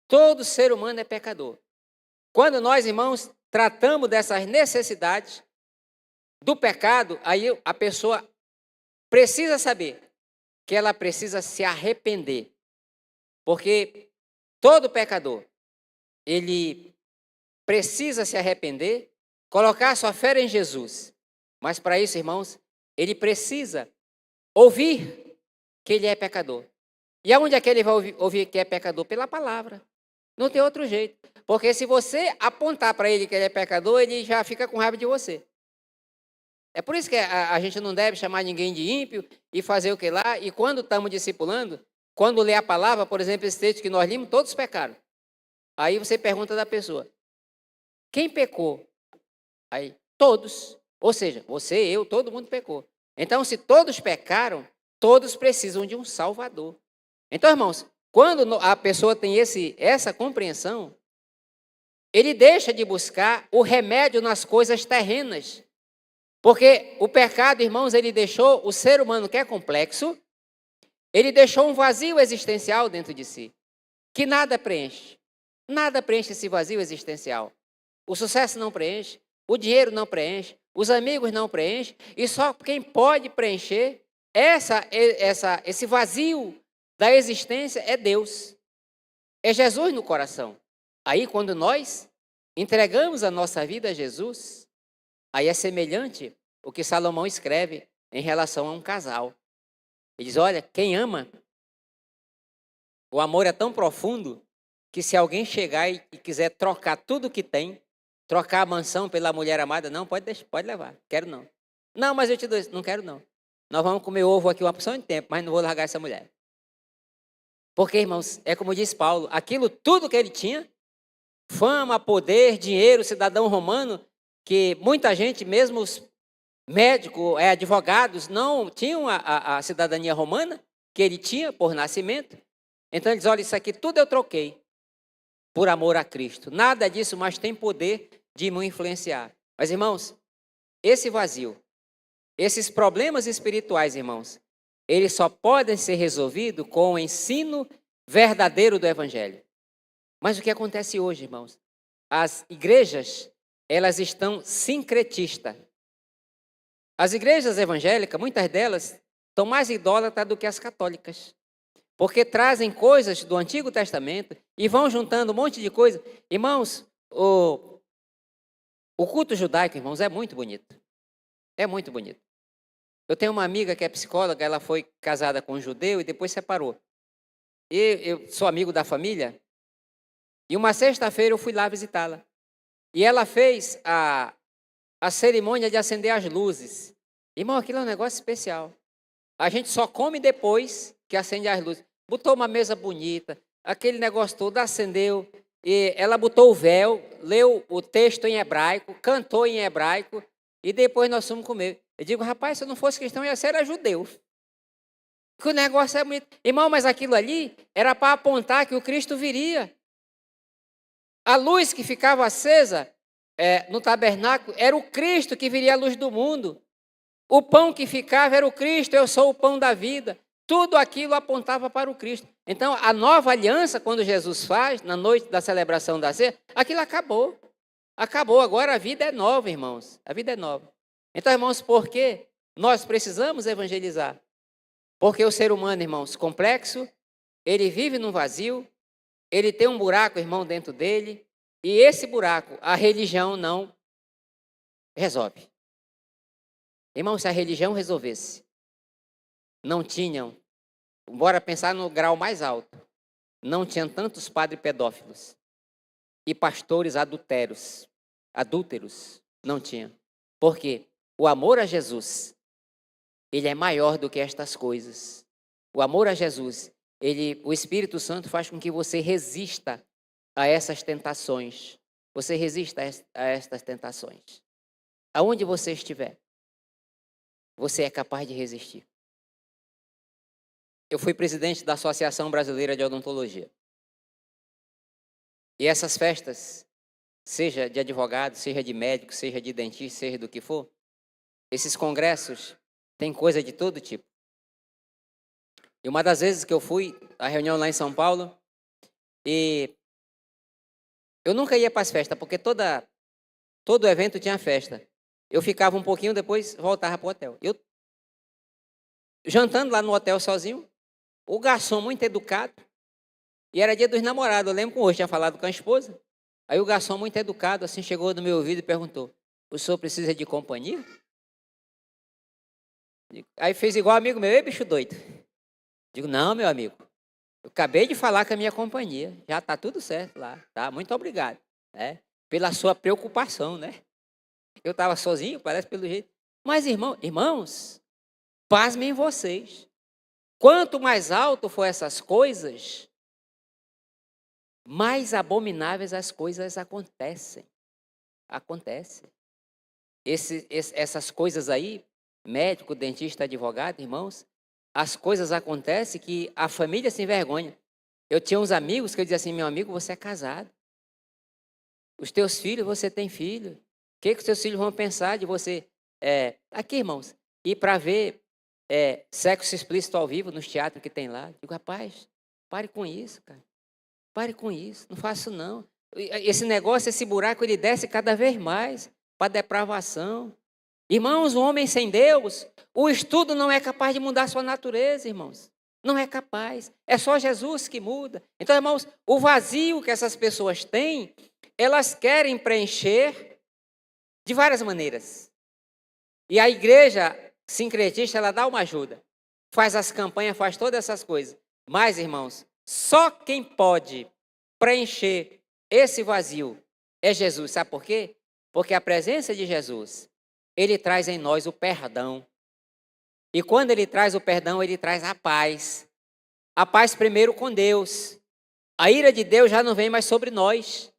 Todo ser humano é pecador. Quando nós, irmãos, tratamos dessas necessidades do pecado, aí a pessoa precisa saber que ela precisa se arrepender. Porque todo pecador, ele precisa se arrepender, colocar sua fé em Jesus. Mas para isso, irmãos, ele precisa ouvir que ele é pecador. E aonde é que ele vai ouvir que é pecador? Pela palavra. Não tem outro jeito. Porque se você apontar para ele que ele é pecador, ele já fica com raiva de você. É por isso que a gente não deve chamar ninguém de ímpio e fazer o que lá. E quando estamos discipulando, quando lê a palavra, por exemplo, esse texto que nós limos, todos pecaram. Aí você pergunta da pessoa, quem pecou? Aí, todos. Ou seja, você, eu, todo mundo pecou. Então, se todos pecaram, todos precisam de um Salvador. Então, irmãos, quando a pessoa tem essa compreensão, ele deixa de buscar o remédio nas coisas terrenas. Porque o pecado, irmãos, ele deixou o ser humano que é complexo, ele deixou um vazio existencial dentro de si, que nada preenche. Nada preenche esse vazio existencial. O sucesso não preenche, o dinheiro não preenche, os amigos não preenchem, e só quem pode preencher esse vazio da existência é Deus. É Jesus no coração. Aí, quando nós entregamos a nossa vida a Jesus, aí é semelhante o que Salomão escreve em relação a um casal. Ele diz, olha, quem ama, o amor é tão profundo que se alguém chegar e quiser trocar tudo que tem, trocar a mansão pela mulher amada, não, pode levar, quero não. Não, mas eu te dou isso, não quero não. Nós vamos comer ovo aqui uma porção de tempo, mas não vou largar essa mulher. Porque, irmãos, é como diz Paulo, aquilo tudo que ele tinha, fama, poder, dinheiro, cidadão romano, que muita gente, mesmo os médicos, advogados, não tinham a cidadania romana, que ele tinha por nascimento. Então ele diz, olha, isso aqui tudo eu troquei por amor a Cristo. Nada disso mais tem poder de me influenciar. Mas, irmãos, esse vazio, esses problemas espirituais, irmãos, eles só podem ser resolvidos com o ensino verdadeiro do Evangelho. Mas o que acontece hoje, irmãos? As igrejas, elas estão sincretistas. As igrejas evangélicas, muitas delas, estão mais idólatras do que as católicas. Porque trazem coisas do Antigo Testamento e vão juntando um monte de coisa. Irmãos, o culto judaico, irmãos, é muito bonito. É muito bonito. Eu tenho uma amiga que é psicóloga, ela foi casada com um judeu e depois separou. E eu sou amigo da família. E uma sexta-feira eu fui lá visitá-la. E ela fez a cerimônia de acender as luzes. Irmão, aquilo é um negócio especial. A gente só come depois que acende as luzes. Botou uma mesa bonita, aquele negócio todo, acendeu. E ela botou o véu, leu o texto em hebraico, cantou em hebraico. E depois nós fomos comer. Eu digo, rapaz, se eu não fosse cristão, ia ser judeu. Que o negócio é bonito. Irmão, mas aquilo ali era para apontar que o Cristo viria. A luz que ficava acesa no tabernáculo era o Cristo que viria a luz do mundo. O pão que ficava era o Cristo, eu sou o pão da vida. Tudo aquilo apontava para o Cristo. Então, a nova aliança, quando Jesus faz, na noite da celebração da ceia, aquilo acabou. Acabou, agora a vida é nova, irmãos. A vida é nova. Então, irmãos, por quê? Nós precisamos evangelizar. Porque o ser humano, irmãos, complexo, ele vive num vazio, ele tem um buraco, irmão, dentro dele, e esse buraco a religião não resolve. Irmão, se a religião resolvesse, não tinham, bora pensar no grau mais alto, não tinham tantos padres pedófilos e pastores adúlteros, não tinha. Por quê? O amor a Jesus, ele é maior do que estas coisas. O amor a Jesus, o Espírito Santo faz com que você resista a essas tentações. Você resista a estas tentações. Aonde você estiver, você é capaz de resistir. Eu fui presidente da Associação Brasileira de Odontologia. E essas festas, seja de advogado, seja de médico, seja de dentista, seja do que for, esses congressos têm coisa de todo tipo. E uma das vezes que eu fui à reunião lá em São Paulo, e eu nunca ia para as festas, porque todo evento tinha festa. Eu ficava um pouquinho, depois voltava para o hotel. Eu, jantando lá no hotel sozinho, o garçom muito educado, e era dia dos namorados, eu lembro que hoje tinha falado com a esposa. Aí o garçom muito educado, assim, chegou no meu ouvido e perguntou: o senhor precisa de companhia? Aí fez igual amigo meu: ei, bicho doido. Digo: não, meu amigo, eu acabei de falar com a minha companhia, já está tudo certo lá, tá? Muito obrigado, né? Pela sua preocupação, né? Eu estava sozinho, parece, pelo jeito. Mas, irmãos, pasmem vocês. Quanto mais alto for essas coisas, mais abomináveis as coisas acontecem. Essas coisas aí, médico, dentista, advogado, irmãos, as coisas acontecem que a família se envergonha. Eu tinha uns amigos que eu dizia assim: meu amigo, você é casado. Os teus filhos, você tem filho. O que os seus filhos vão pensar de você? Aqui, irmãos, ir para ver sexo explícito ao vivo nos teatros que tem lá. Digo: rapaz, pare com isso, cara. Pare com isso, não faça isso não. Esse negócio, esse buraco, ele desce cada vez mais para a depravação. Irmãos, o homem sem Deus, o estudo não é capaz de mudar a sua natureza, irmãos. Não é capaz. É só Jesus que muda. Então, irmãos, o vazio que essas pessoas têm, elas querem preencher de várias maneiras. E a igreja sincretista, ela dá uma ajuda. Faz as campanhas, faz todas essas coisas. Mas, irmãos, só quem pode preencher esse vazio é Jesus. Sabe por quê? Porque a presença de Jesus, ele traz em nós o perdão. E quando ele traz o perdão, ele traz a paz. A paz primeiro com Deus. A ira de Deus já não vem mais sobre nós,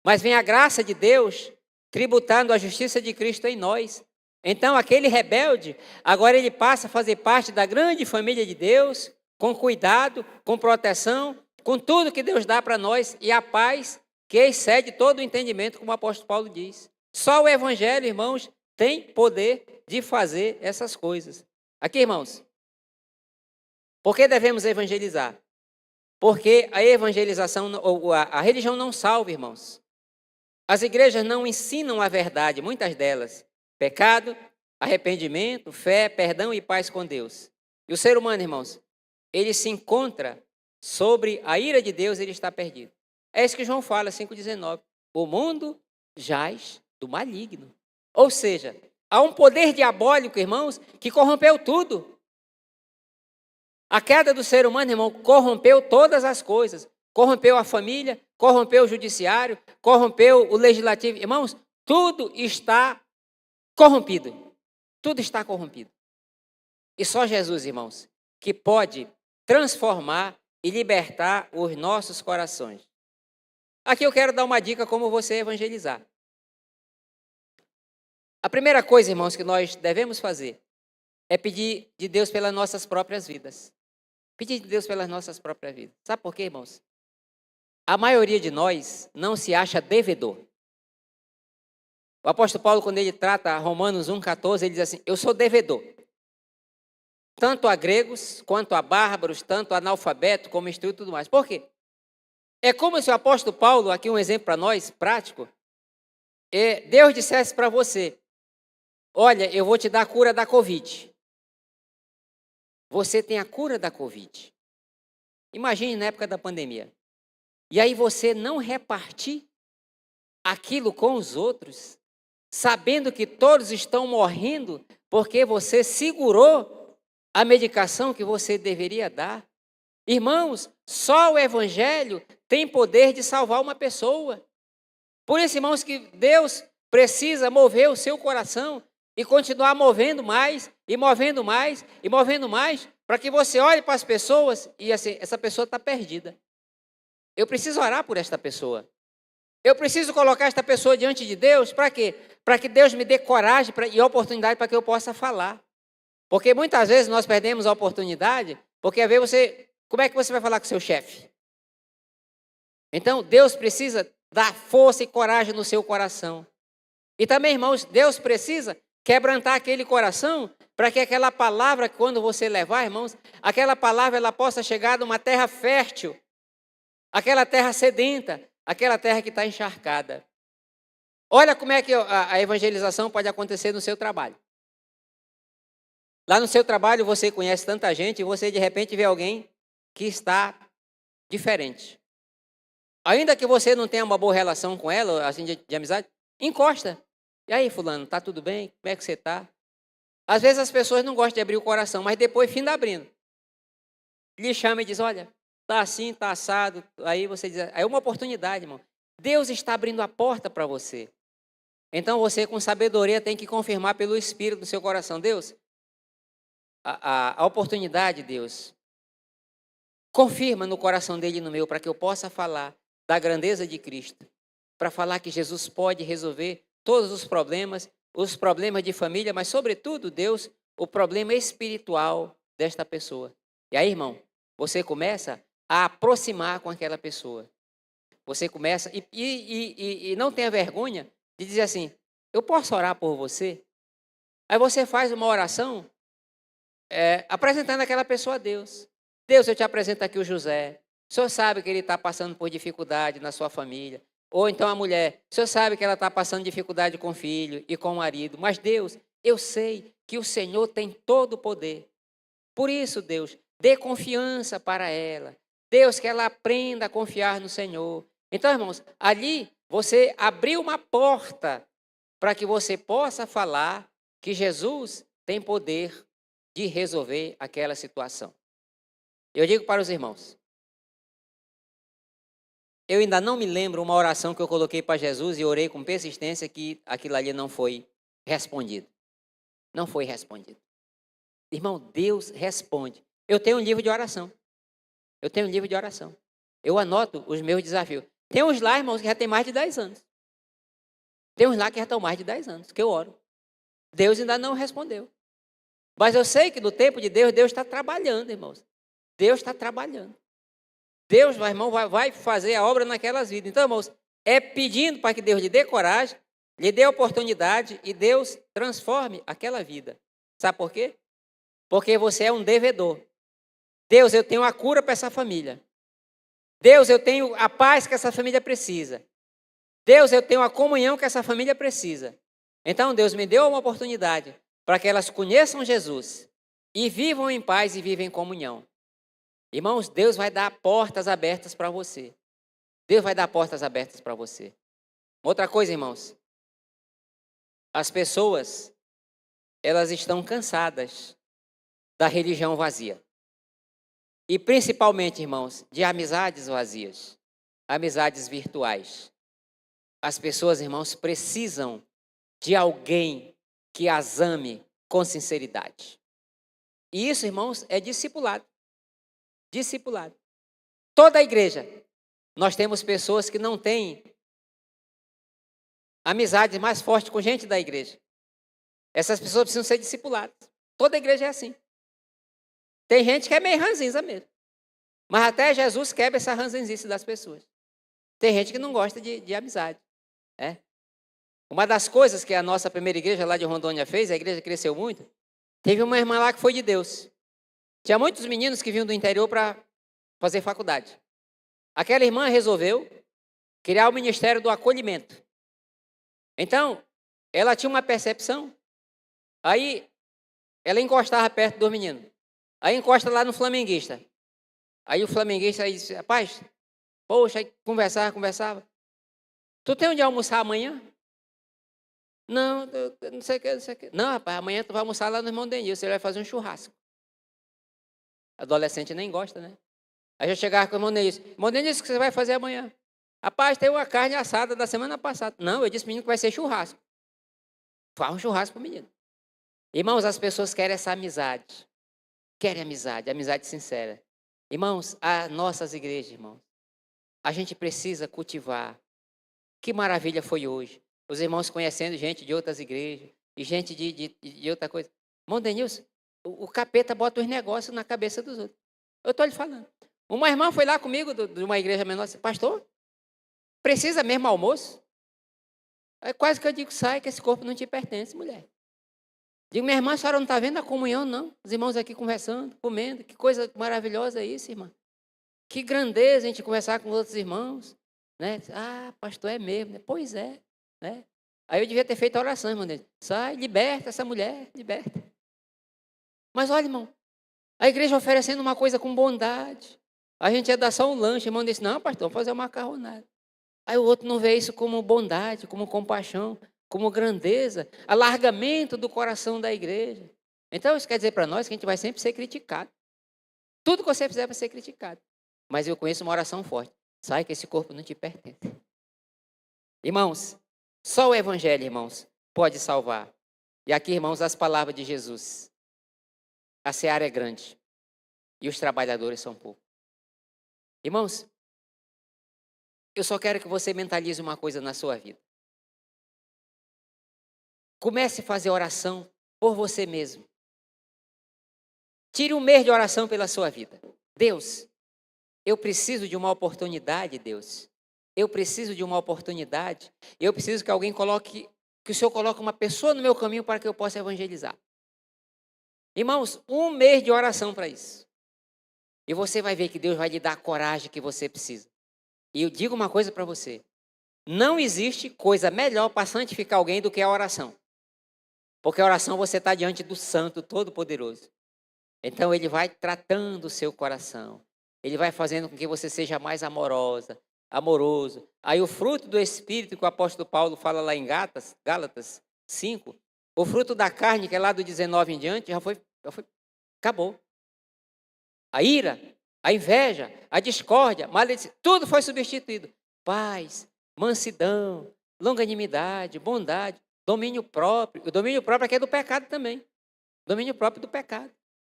mas vem a graça de Deus tributando a justiça de Cristo em nós. Então, aquele rebelde, agora ele passa a fazer parte da grande família de Deus, com cuidado, com proteção, com tudo que Deus dá para nós, e a paz que excede todo o entendimento, como o apóstolo Paulo diz. Só o evangelho, irmãos, tem poder de fazer essas coisas. Aqui, irmãos, por que devemos evangelizar? Porque a evangelização, a religião não salva, irmãos. As igrejas não ensinam a verdade, muitas delas. Pecado, arrependimento, fé, perdão e paz com Deus. E o ser humano, irmãos, ele se encontra sobre a ira de Deus, ele está perdido. É isso que João fala, 5,19. O mundo jaz do maligno. Ou seja, há um poder diabólico, irmãos, que corrompeu tudo. A queda do ser humano, irmão, corrompeu todas as coisas. Corrompeu a família, corrompeu o judiciário, corrompeu o legislativo. Irmãos, tudo está corrompido. Tudo está corrompido. E só Jesus, irmãos, que pode transformar e libertar os nossos corações. Aqui eu quero dar uma dica como você evangelizar. A primeira coisa, irmãos, que nós devemos fazer é pedir de Deus pelas nossas próprias vidas. Pedir de Deus pelas nossas próprias vidas. Sabe por quê, irmãos? A maioria de nós não se acha devedor. O apóstolo Paulo, quando ele trata Romanos 1,14, ele diz assim: eu sou devedor. Tanto a gregos, quanto a bárbaros, tanto a analfabeto, como instruído e tudo mais. Por quê? É como se o apóstolo Paulo, aqui um exemplo para nós, prático, Deus dissesse para você: olha, eu vou te dar a cura da Covid. você tem a cura da Covid. Imagine na época da pandemia. E aí você não repartir aquilo com os outros, sabendo que todos estão morrendo porque você segurou a medicação que você deveria dar. Irmãos, só o Evangelho tem poder de salvar uma pessoa. Por isso, irmãos, que Deus precisa mover o seu coração e continuar movendo mais, e movendo mais, e movendo mais, para que você olhe para as pessoas e assim, essa pessoa está perdida. Eu preciso orar por esta pessoa. Eu preciso colocar esta pessoa diante de Deus, para quê? Para que Deus me dê coragem e oportunidade para que eu possa falar. Porque muitas vezes nós perdemos a oportunidade, porque às vezes você, como é que você vai falar com o seu chefe? Então, Deus precisa dar força e coragem no seu coração. E também, irmãos, Deus precisa quebrantar aquele coração para que aquela palavra, quando você levar, irmãos, aquela palavra ela possa chegar numa terra fértil, aquela terra sedenta, aquela terra que está encharcada. Olha como é que a evangelização pode acontecer no seu trabalho. Lá no seu trabalho você conhece tanta gente e você de repente vê alguém que está diferente. Ainda que você não tenha uma boa relação com ela, assim de amizade, encosta. E aí, fulano, tá tudo bem? Como é que você tá? Às vezes as pessoas não gostam de abrir o coração, mas depois, fim da abrindo. Lhe chama e diz, olha, tá assim, tá assado. Aí você diz, é uma oportunidade, irmão. Deus está abrindo a porta para você. Então você, com sabedoria, tem que confirmar pelo Espírito do seu coração. Deus, a oportunidade, Deus, confirma no coração dele e no meu, para que eu possa falar da grandeza de Cristo. Para falar que Jesus pode resolver todos os problemas de família, mas sobretudo, Deus, o problema espiritual desta pessoa. E aí, irmão, você começa a aproximar com aquela pessoa. Você começa, e não tenha vergonha de dizer assim, eu posso orar por você? Aí você faz uma oração apresentando aquela pessoa a Deus. Deus, eu te apresento aqui o José. O senhor sabe que ele está passando por dificuldade na sua família. Ou então a mulher, o senhor sabe que ela está passando dificuldade com o filho e com o marido. Mas Deus, eu sei que o Senhor tem todo o poder. Por isso, Deus, dê confiança para ela. Deus, que ela aprenda a confiar no Senhor. Então, irmãos, ali você abriu uma porta para que você possa falar que Jesus tem poder de resolver aquela situação. Eu digo para os irmãos, eu ainda não me lembro uma oração que eu coloquei para Jesus e orei com persistência que aquilo ali não foi respondido. Não foi respondido. Irmão, Deus responde. Eu tenho um livro de oração. Eu anoto os meus desafios. Tem uns lá, irmãos, que já tem mais de 10 anos. Tem uns lá que já estão mais de 10 anos, que eu oro. Deus ainda não respondeu. Mas eu sei que no tempo de Deus, Deus está trabalhando, irmãos. Deus está trabalhando. Deus, meu irmão, vai fazer a obra naquelas vidas. Então, irmãos, é pedindo para que Deus lhe dê coragem, lhe dê oportunidade e Deus transforme aquela vida. Sabe por quê? Porque você é um devedor. Deus, eu tenho a cura para essa família. Deus, eu tenho a paz que essa família precisa. Deus, eu tenho a comunhão que essa família precisa. Então, Deus me deu uma oportunidade para que elas conheçam Jesus e vivam em paz e vivam em comunhão. Irmãos, Deus vai dar portas abertas para você. Deus vai dar portas abertas para você. Outra coisa, irmãos. As pessoas, elas estão cansadas da religião vazia. E principalmente, irmãos, de amizades vazias. Amizades virtuais. As pessoas, irmãos, precisam de alguém que as ame com sinceridade. E isso, irmãos, é discipulado. Discipulado. Toda a igreja, nós temos pessoas que não têm amizade mais forte com gente da igreja. Essas pessoas precisam ser discipuladas. Toda a igreja é assim. Tem gente que é meio ranzinza mesmo. Mas até Jesus quebra essa ranzinzice das pessoas. Tem gente que não gosta de amizade. Uma das coisas que a nossa primeira igreja lá de Rondônia fez, a igreja cresceu muito, teve uma irmã lá que foi de Deus. Tinha muitos meninos que vinham do interior para fazer faculdade. Aquela irmã resolveu criar o ministério do acolhimento. Então, ela tinha uma percepção. Aí, ela encostava perto dos meninos. Aí encosta lá no flamenguista. Aí o flamenguista aí disse, rapaz, poxa, aí conversava. Tu tem onde almoçar amanhã? Não, eu não sei o que, não sei o que. Não, rapaz, amanhã tu vai almoçar lá no irmão Denilson, ele vai fazer um churrasco. Adolescente nem gosta, né? Aí eu chegava com o irmão Denilson, o que você vai fazer amanhã? Rapaz, tem uma carne assada da semana passada. Não, eu disse pro menino que vai ser churrasco. Faz um churrasco pro menino. Irmãos, as pessoas querem essa amizade. Querem amizade sincera. Irmãos, as nossas igrejas, irmãos, a gente precisa cultivar. Que maravilha foi hoje. Os irmãos conhecendo gente de outras igrejas e gente de outra coisa. Irmão Denilson, o capeta bota os negócios na cabeça dos outros. Eu estou lhe falando. Uma irmã foi lá comigo de uma igreja menor, disse, pastor, precisa mesmo almoço? Aí quase que eu digo, sai que esse corpo não te pertence, mulher. Digo, minha irmã, a senhora não está vendo a comunhão, não? Os irmãos aqui conversando, comendo. Que coisa maravilhosa é isso, irmã. Que grandeza a gente conversar com outros irmãos. Né? Ah, pastor, é mesmo. Né? Pois é. Né? Aí eu devia ter feito a oração, irmão. Sai, liberta essa mulher, liberta. Mas olha, irmão, a igreja oferecendo uma coisa com bondade. A gente ia dar só um lanche. O irmão disse, não, pastor, vamos fazer uma macarronada. Aí o outro não vê isso como bondade, como compaixão, como grandeza, alargamento do coração da igreja. Então, isso quer dizer para nós que a gente vai sempre ser criticado. Tudo que você fizer vai ser criticado. Mas eu conheço uma oração forte. Sai que esse corpo não te pertence. Irmãos, só o evangelho, irmãos, pode salvar. E aqui, irmãos, as palavras de Jesus. A seara é grande e os trabalhadores são poucos. Irmãos, eu só quero que você mentalize uma coisa na sua vida. Comece a fazer oração por você mesmo. Tire um mês de oração pela sua vida. Deus, eu preciso de uma oportunidade, Deus. Eu preciso de uma oportunidade. Eu preciso que alguém coloque, que o Senhor coloque uma pessoa no meu caminho para que eu possa evangelizar. Irmãos, um mês de oração para isso. E você vai ver que Deus vai lhe dar a coragem que você precisa. E eu digo uma coisa para você. Não existe coisa melhor para santificar alguém do que a oração. Porque a oração você está diante do Santo Todo-Poderoso. Então ele vai tratando o seu coração. Ele vai fazendo com que você seja mais amoroso. Aí o fruto do Espírito que o apóstolo Paulo fala lá em Gálatas 5, o fruto da carne, que é lá do 19 em diante, já foi acabou. A ira, a inveja, a discórdia, maledicência, tudo foi substituído. Paz, mansidão, longanimidade, bondade, domínio próprio. O domínio próprio aqui é do pecado também. Domínio próprio do pecado.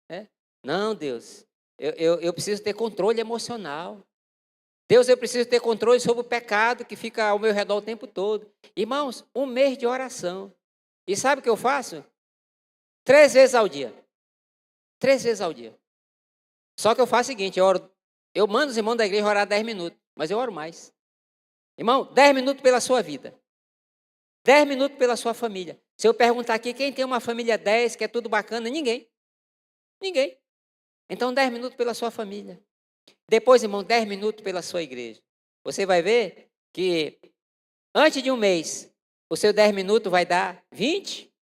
Né? Não, Deus, eu preciso ter controle emocional. Deus, eu preciso ter controle sobre o pecado que fica ao meu redor o tempo todo. Irmãos, um mês de oração. E sabe o que eu faço? 3 vezes ao dia. 3 vezes ao dia. Só que eu faço o seguinte, eu mando os irmãos da igreja orar 10 minutos, mas eu oro mais. Irmão, 10 minutos pela sua vida. 10 minutos pela sua família. Se eu perguntar aqui, quem tem uma família 10, que é tudo bacana? Ninguém. Ninguém. Então, 10 minutos pela sua família. Depois, irmão, 10 minutos pela sua igreja. Você vai ver que antes de um mês, o seu 10 minutos vai dar 20,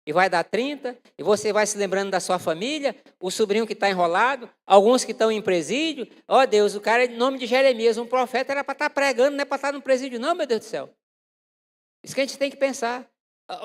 e vai dar 30, e você vai se lembrando da sua família, o sobrinho que está enrolado, alguns que estão em presídio. Ó Deus, o cara é em nome de Jeremias, um profeta era para estar pregando, não é para estar no presídio não, meu Deus do céu. Isso que a gente tem que pensar.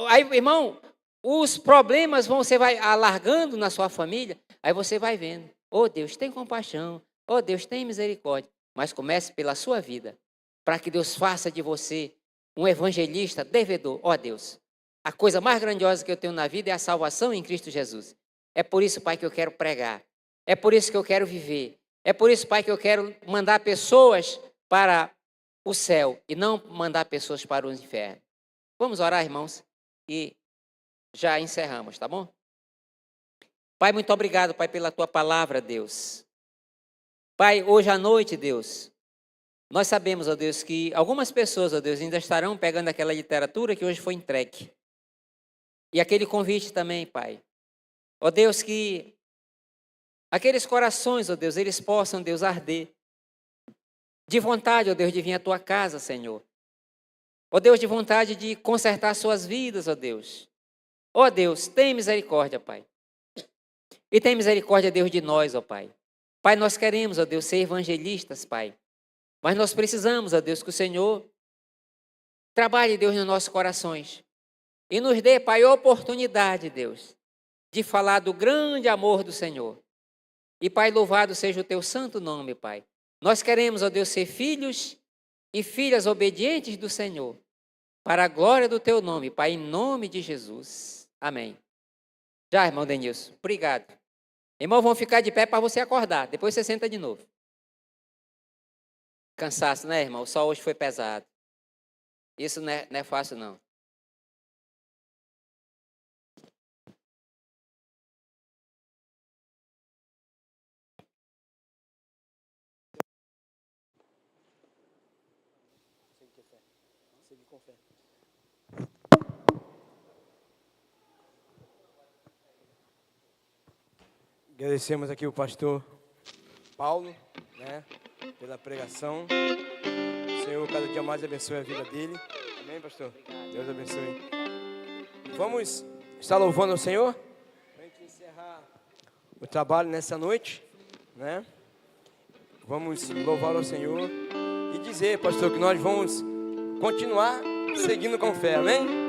Aí, irmão, os problemas você vai alargando na sua família, aí você vai vendo. Ó Deus, tem compaixão. Ó Deus, tem misericórdia. Mas comece pela sua vida, para que Deus faça de você um evangelista devedor. Ó Deus, a coisa mais grandiosa que eu tenho na vida é a salvação em Cristo Jesus. É por isso, Pai, que eu quero pregar. É por isso que eu quero viver. É por isso, Pai, que eu quero mandar pessoas para o céu e não mandar pessoas para o inferno. Vamos orar, irmãos, e já encerramos, tá bom? Pai, muito obrigado, Pai, pela Tua palavra, Deus. Pai, hoje à noite, Deus, nós sabemos, ó Deus, que algumas pessoas, ó Deus, ainda estarão pegando aquela literatura que hoje foi entregue. E aquele convite também, Pai. Ó Deus, que aqueles corações, ó Deus, eles possam, Deus, arder. De vontade, ó Deus, de vir à Tua casa, Senhor. Ó Deus, de vontade de consertar suas vidas, ó Deus. Ó Deus, tem misericórdia, Pai. E tem misericórdia, Deus, de nós, ó Pai. Pai, nós queremos, ó Deus, ser evangelistas, Pai. Mas nós precisamos, ó Deus, que o Senhor trabalhe, Deus, nos nossos corações. E nos dê, Pai, oportunidade, Deus, de falar do grande amor do Senhor. E, Pai, louvado seja o teu santo nome, Pai. Nós queremos, ó Deus, ser filhos e filhas obedientes do Senhor, para a glória do teu nome, Pai, em nome de Jesus. Amém. Já, irmão Denilson, obrigado. Irmão, vão ficar de pé para você acordar, depois você senta de novo. Cansaço, né, irmão? O sol hoje foi pesado. Isso não é fácil, não. Agradecemos aqui o pastor Paulo, né, pela pregação. O Senhor cada dia mais abençoe a vida dele. Amém, pastor? Obrigado. Deus abençoe. Vamos estar louvando ao Senhor para a gente encerrar o trabalho nessa noite, né? Vamos louvar ao Senhor e dizer, pastor, que nós vamos continuar seguindo com fé, amém?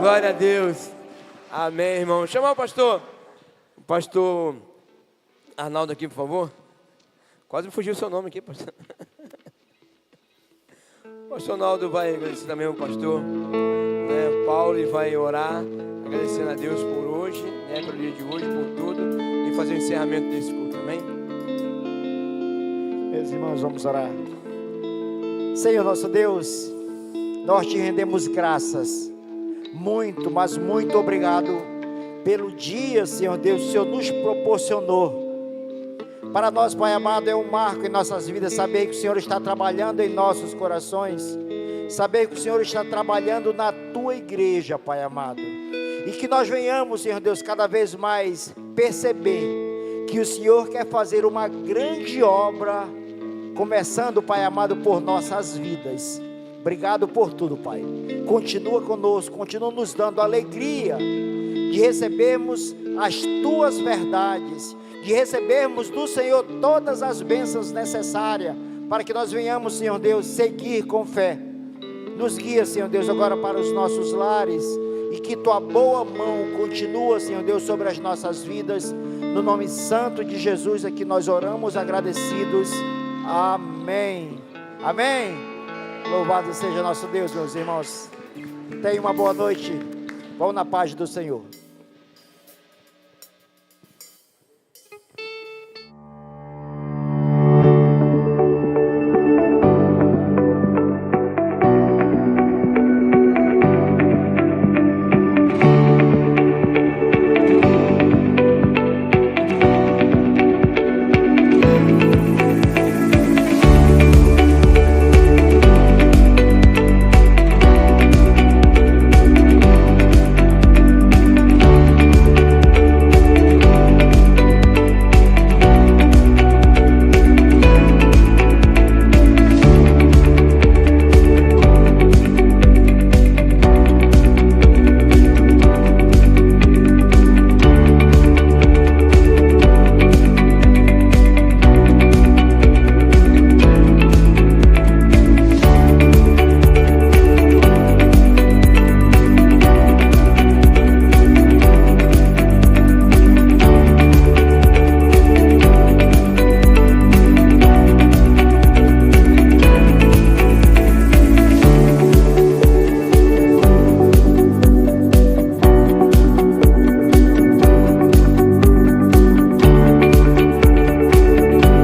Glória a Deus. Amém, irmão. Chamar o pastor Arnaldo aqui, por favor. Quase me fugiu o seu nome aqui, pastor. O pastor Arnaldo vai agradecer também ao pastor, né, Paulo, e vai orar, agradecendo a Deus por hoje, né, pelo dia de hoje, por tudo, e fazer o encerramento desse culto, amém? Meus irmãos, vamos orar. Senhor nosso Deus, nós te rendemos graças. Muito, mas muito obrigado pelo dia, Senhor Deus, que o Senhor nos proporcionou. Para nós, Pai amado, é um marco em nossas vidas saber que o Senhor está trabalhando em nossos corações, saber que o Senhor está trabalhando na Tua igreja, Pai amado, e que nós venhamos, Senhor Deus, cada vez mais perceber que o Senhor quer fazer uma grande obra, começando, Pai amado, por nossas vidas. Obrigado por tudo, Pai. Continua conosco, continua nos dando alegria de recebermos as Tuas verdades, de recebermos do Senhor todas as bênçãos necessárias, para que nós venhamos, Senhor Deus, seguir com fé. Nos guia, Senhor Deus, agora para os nossos lares, e que Tua boa mão continua, Senhor Deus, sobre as nossas vidas. No nome santo de Jesus é que nós oramos agradecidos. Amém. Amém. Louvado seja nosso Deus, meus irmãos. Tenha uma boa noite. Vão na paz do Senhor.